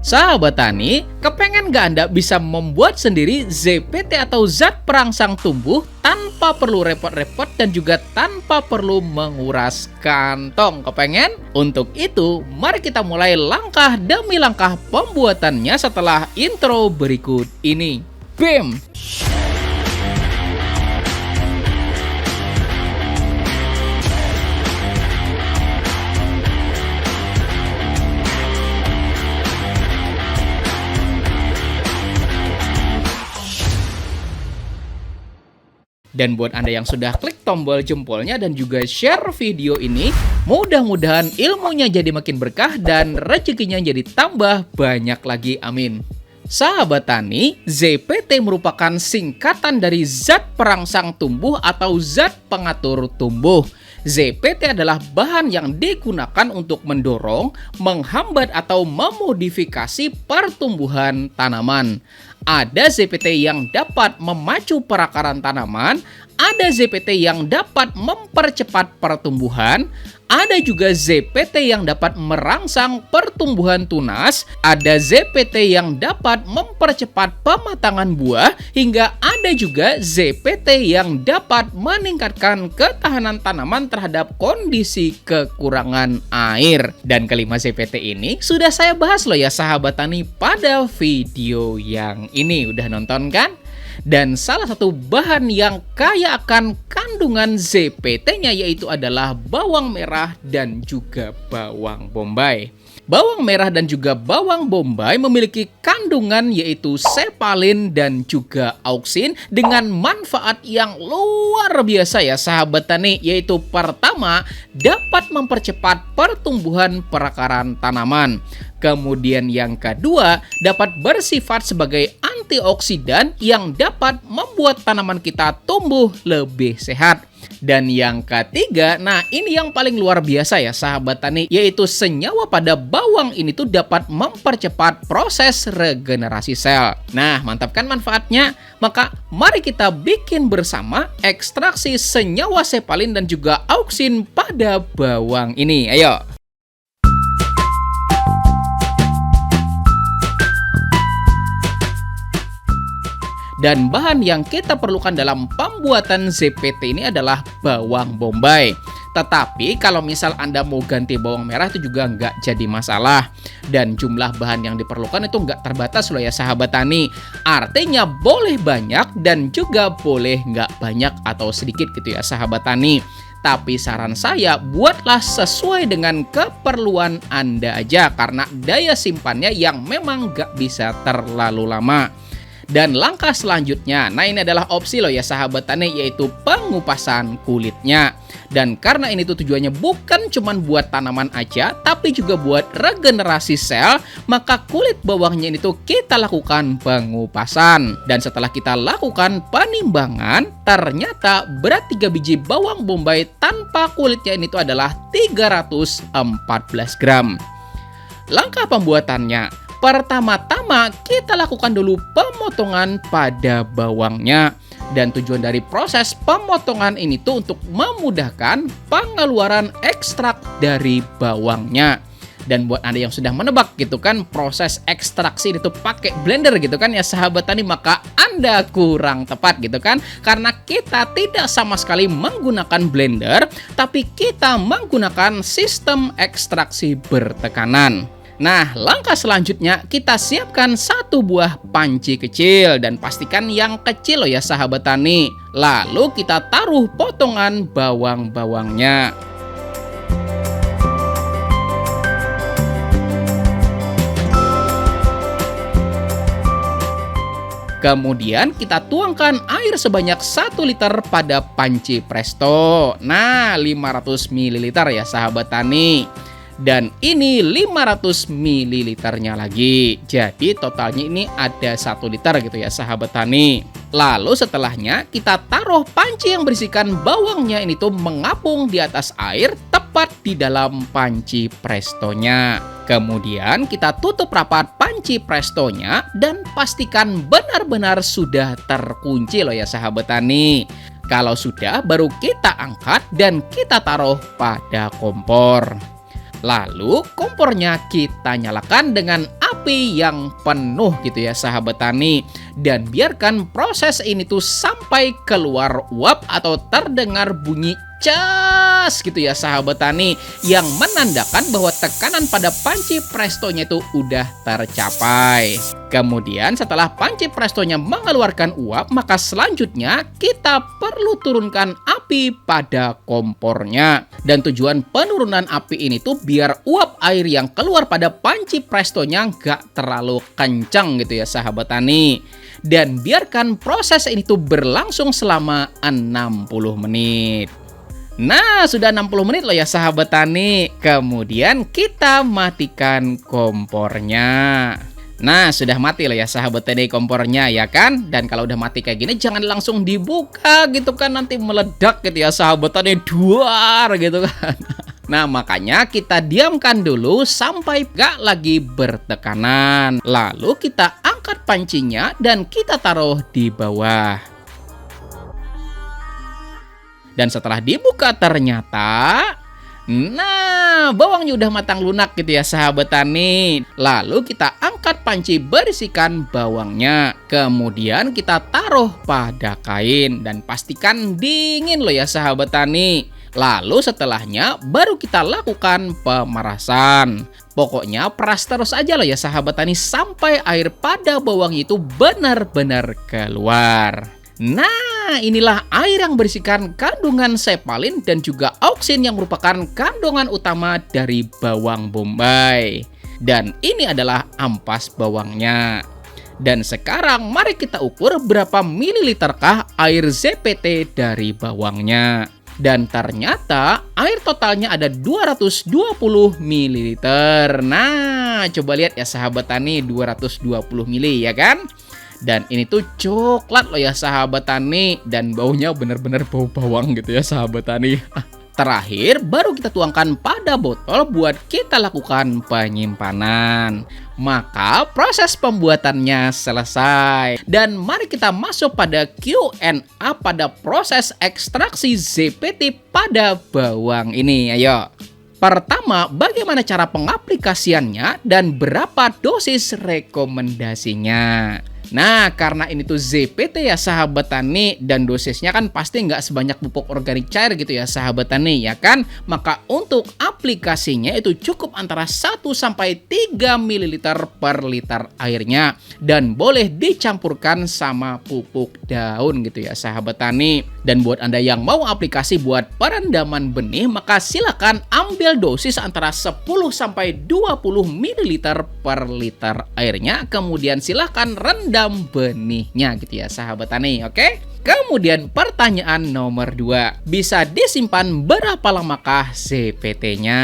Sahabat tani, kepengen gak Anda bisa membuat sendiri ZPT atau zat perangsang tumbuh tanpa perlu repot-repot dan juga tanpa perlu menguras kantong? Kepengen? Untuk itu, mari kita mulai langkah demi langkah pembuatannya setelah intro berikut ini. BIM! Dan buat Anda yang sudah klik tombol jempolnya dan juga share video ini, mudah-mudahan ilmunya jadi makin berkah dan rezekinya jadi tambah banyak lagi, amin. Sahabat tani, ZPT merupakan singkatan dari zat perangsang tumbuh atau zat pengatur tumbuh. ZPT adalah bahan yang digunakan untuk mendorong, menghambat atau memodifikasi pertumbuhan tanaman. Ada ZPT yang dapat memacu perakaran tanaman, ada ZPT yang dapat mempercepat pertumbuhan, ada juga ZPT yang dapat merangsang pertumbuhan tunas, ada ZPT yang dapat mempercepat pematangan buah, hingga ada juga ZPT yang dapat meningkatkan ketahanan tanaman terhadap kondisi kekurangan air. Dan kelima ZPT ini sudah saya bahas loh ya sahabat tani pada video yang ini. Udah nonton kan? Dan salah satu bahan yang kaya akan kandungan ZPT-nya yaitu adalah bawang merah dan juga bawang bombay. Bawang merah dan juga bawang bombay memiliki kandungan yaitu sepalin dan juga auksin dengan manfaat yang luar biasa ya sahabat tani, yaitu pertama, dapat mempercepat pertumbuhan perakaran tanaman. Kemudian yang kedua, dapat bersifat sebagai antioksidan yang dapat membuat tanaman kita tumbuh lebih sehat. Dan yang ketiga, nah ini yang paling luar biasa ya sahabat tani, yaitu senyawa pada bawang ini tuh dapat mempercepat proses regenerasi sel. Nah, mantap kan manfaatnya? Maka mari kita bikin bersama ekstraksi senyawa sepalin dan juga auksin pada bawang ini. Ayo! Dan bahan yang kita perlukan dalam pembuatan ZPT ini adalah bawang bombay. Tetapi kalau misal Anda mau ganti bawang merah itu juga nggak jadi masalah. Dan jumlah bahan yang diperlukan itu nggak terbatas loh ya sahabat tani. Artinya boleh banyak dan juga boleh nggak banyak atau sedikit gitu ya sahabat tani. Tapi saran saya, buatlah sesuai dengan keperluan Anda aja karena daya simpannya yang memang nggak bisa terlalu lama. Dan langkah selanjutnya, nah ini adalah opsi loh ya sahabat tani, yaitu pengupasan kulitnya. Dan karena ini tuh tujuannya bukan cuma buat tanaman aja, tapi juga buat regenerasi sel, maka kulit bawangnya ini tuh kita lakukan pengupasan. Dan setelah kita lakukan penimbangan, ternyata berat 3 biji bawang bombay tanpa kulitnya ini tuh adalah 314 gram. Langkah pembuatannya, pertama-tama kita lakukan dulu pemotongan pada bawangnya. Dan tujuan dari proses pemotongan ini tuh untuk memudahkan pengeluaran ekstrak dari bawangnya. Dan buat Anda yang sudah menebak gitu kan, proses ekstraksi itu pakai blender gitu kan ya sahabat tani, maka Anda kurang tepat gitu kan. Karena kita tidak sama sekali menggunakan blender, tapi kita menggunakan sistem ekstraksi bertekanan. Nah, langkah selanjutnya kita siapkan satu buah panci kecil dan pastikan yang kecil loh ya sahabat tani. Lalu kita taruh potongan bawang-bawangnya. Kemudian kita tuangkan air sebanyak 1 liter pada panci presto. Nah, 500 ml ya sahabat tani. Dan ini 500 ml-nya lagi. Jadi totalnya ini ada 1 liter gitu ya sahabat tani. Lalu setelahnya kita taruh panci yang berisikan bawangnya ini tuh mengapung di atas air tepat di dalam panci prestonya. Kemudian kita tutup rapat panci prestonya dan pastikan benar-benar sudah terkunci loh ya sahabat tani. Kalau sudah, baru kita angkat dan kita taruh pada kompor. Lalu kompornya kita nyalakan dengan api yang penuh gitu ya sahabat tani. Dan biarkan proses ini tuh sampai keluar uap atau terdengar bunyi cas gitu ya sahabat tani, yang menandakan bahwa tekanan pada panci prestonya itu udah tercapai. Kemudian setelah panci prestonya mengeluarkan uap, maka selanjutnya kita perlu turunkan api pada kompornya. Dan tujuan penurunan api ini tuh biar uap air yang keluar pada panci prestonya nggak terlalu kencang gitu ya sahabat tani. Dan biarkan proses ini tuh berlangsung selama 60 menit. Nah, sudah 60 menit loh ya sahabat tani. Kemudian kita matikan kompornya. Nah, sudah mati loh ya sahabat tani kompornya ya kan. Dan kalau udah mati kayak gini jangan langsung dibuka gitu kan, nanti meledak gitu ya sahabat tani, duar gitu kan. Nah, makanya kita diamkan dulu sampai gak lagi bertekanan. Lalu kita angkat pancinya dan kita taruh di bawah. Dan setelah dibuka ternyata, nah, bawangnya udah matang lunak gitu ya sahabat tani. Lalu kita angkat panci berisikan bawangnya. Kemudian kita taruh pada kain dan pastikan dingin loh ya sahabat tani. Lalu setelahnya baru kita lakukan pemerasan. Pokoknya peras terus aja loh ya sahabat tani sampai air pada bawang itu benar-benar keluar. Nah, inilah air yang berisikan kandungan sepalin dan juga auksin yang merupakan kandungan utama dari bawang bombay. Dan ini adalah ampas bawangnya. Dan sekarang mari kita ukur berapa mililiterkah air ZPT dari bawangnya. Dan ternyata air totalnya ada 220 ml. Nah, coba lihat ya sahabat tani, 220 ml ya kan? Dan ini tuh coklat loh ya sahabat tani, dan baunya bener-bener bau bawang gitu ya sahabat tani. Terakhir baru kita tuangkan pada botol buat kita lakukan penyimpanan. Maka proses pembuatannya selesai. Dan mari kita masuk pada Q&A pada proses ekstraksi ZPT pada bawang ini. Ayo. Pertama, bagaimana cara pengaplikasiannya dan berapa dosis rekomendasinya? Nah, karena ini tuh ZPT ya sahabat tani, dan dosisnya kan pasti nggak sebanyak pupuk organik cair gitu ya sahabat tani ya kan. Maka untuk aplikasinya itu cukup antara 1-3 ml per liter airnya, dan boleh dicampurkan sama pupuk daun gitu ya sahabat tani. Dan buat Anda yang mau aplikasi buat perendaman benih, maka silakan ambil dosis antara 10-20 ml per liter airnya, kemudian silakan rendam benihnya gitu ya sahabat tani, oke? Kemudian pertanyaan nomor 2, bisa disimpan berapa lamakah ZPT-nya?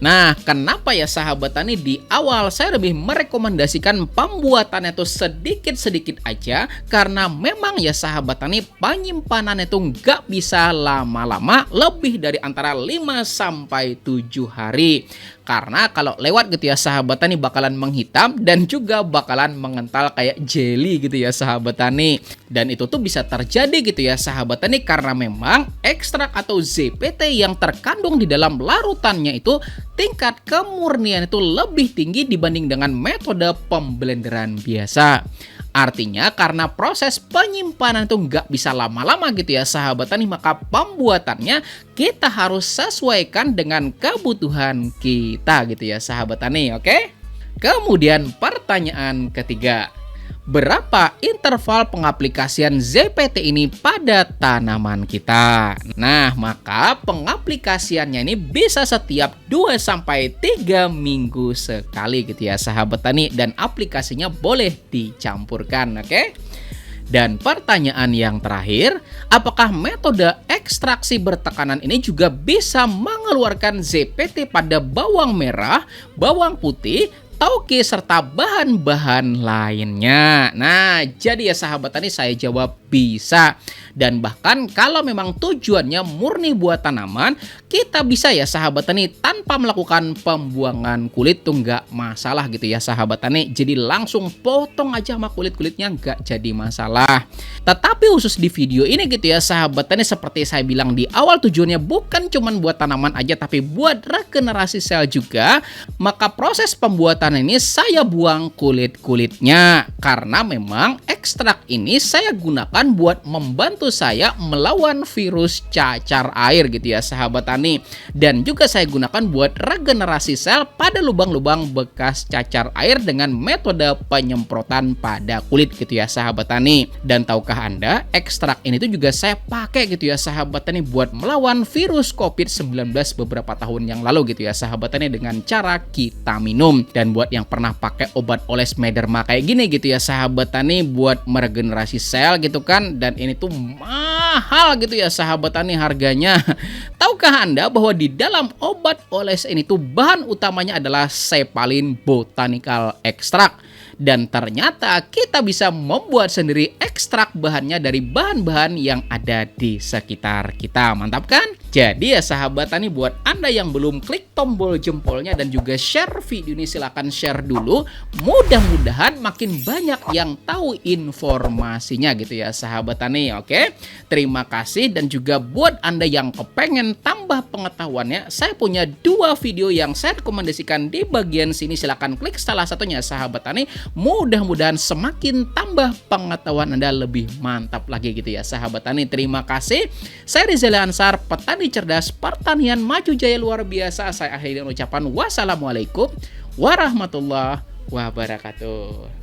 Nah, kenapa ya sahabat tani di awal saya lebih merekomendasikan pembuatannya itu sedikit-sedikit aja, karena memang ya sahabat tani penyimpanan itu nggak bisa lama-lama, lebih dari antara 5-7 hari. Karena kalau lewat gitu ya sahabat tani bakalan menghitam dan juga bakalan mengental kayak jelly gitu ya sahabat tani. Dan itu tuh bisa terjadi gitu ya sahabat tani karena memang ekstrak atau ZPT yang terkandung di dalam larutannya itu tingkat kemurnian itu lebih tinggi dibanding dengan metode pemblenderan biasa. Artinya karena proses penyimpanan itu nggak bisa lama-lama gitu ya sahabat tani, maka pembuatannya kita harus sesuaikan dengan kebutuhan kita gitu ya sahabat tani, oke? Kemudian pertanyaan ketiga, berapa interval pengaplikasian ZPT ini pada tanaman kita? Nah, maka pengaplikasiannya ini bisa setiap 2-3 minggu sekali gitu ya sahabat tani, dan aplikasinya boleh dicampurkan, oke? Dan pertanyaan yang terakhir, apakah metode ekstraksi bertekanan ini juga bisa mengeluarkan ZPT pada bawang merah, bawang putih, tauge, serta bahan-bahan lainnya? Nah, jadi ya sahabat tani saya jawab bisa. Dan bahkan kalau memang tujuannya murni buat tanaman, kita bisa ya sahabat tani tanpa melakukan pembuangan kulit tuh nggak masalah gitu ya sahabat tani. Jadi langsung potong aja sama kulit-kulitnya nggak jadi masalah. Tetapi khusus di video ini gitu ya sahabat tani, seperti saya bilang di awal, tujuannya bukan cuman buat tanaman aja tapi buat regenerasi sel juga. Maka proses pembuatan ini saya buang kulit-kulitnya karena memang ekstrak ini saya gunakan buat membantu saya melawan virus cacar air gitu ya sahabat tani. Dan juga saya gunakan buat regenerasi sel pada lubang-lubang bekas cacar air dengan metode penyemprotan pada kulit gitu ya sahabat tani. Dan tahukah Anda, ekstrak ini tuh juga saya pakai gitu ya sahabat tani buat melawan virus COVID-19 beberapa tahun yang lalu gitu ya sahabat tani, dengan cara kita minum. Dan buat yang pernah pakai obat oles Mederma kayak gini gitu ya sahabat tani buat meregenerasi sel gitu kan, dan ini tuh mahal gitu ya sahabat tani harganya. Tahukah Anda bahwa di dalam obat oles ini tuh bahan utamanya adalah Cephalin Botanical Extract, dan ternyata kita bisa membuat sendiri ekstrak bahannya dari bahan-bahan yang ada di sekitar kita. Mantap kan? Jadi ya sahabat tani, buat Anda yang belum klik tombol jempolnya dan juga share video ini, silahkan share dulu. Mudah-mudahan makin banyak yang tahu informasinya gitu ya sahabat tani. Oke, terima kasih. Dan juga buat Anda yang kepengen tambah pengetahuannya, saya punya 2 video yang saya rekomendasikan di bagian sini. Silahkan klik salah satunya sahabat tani. Mudah-mudahan semakin tambah pengetahuan Anda lebih mantap lagi gitu ya sahabat tani. Terima kasih. Saya Rizal Ansar, petani cerdas, pertanian maju jaya luar biasa. Saya akhiri dengan ucapan wassalamualaikum warahmatullahi wabarakatuh.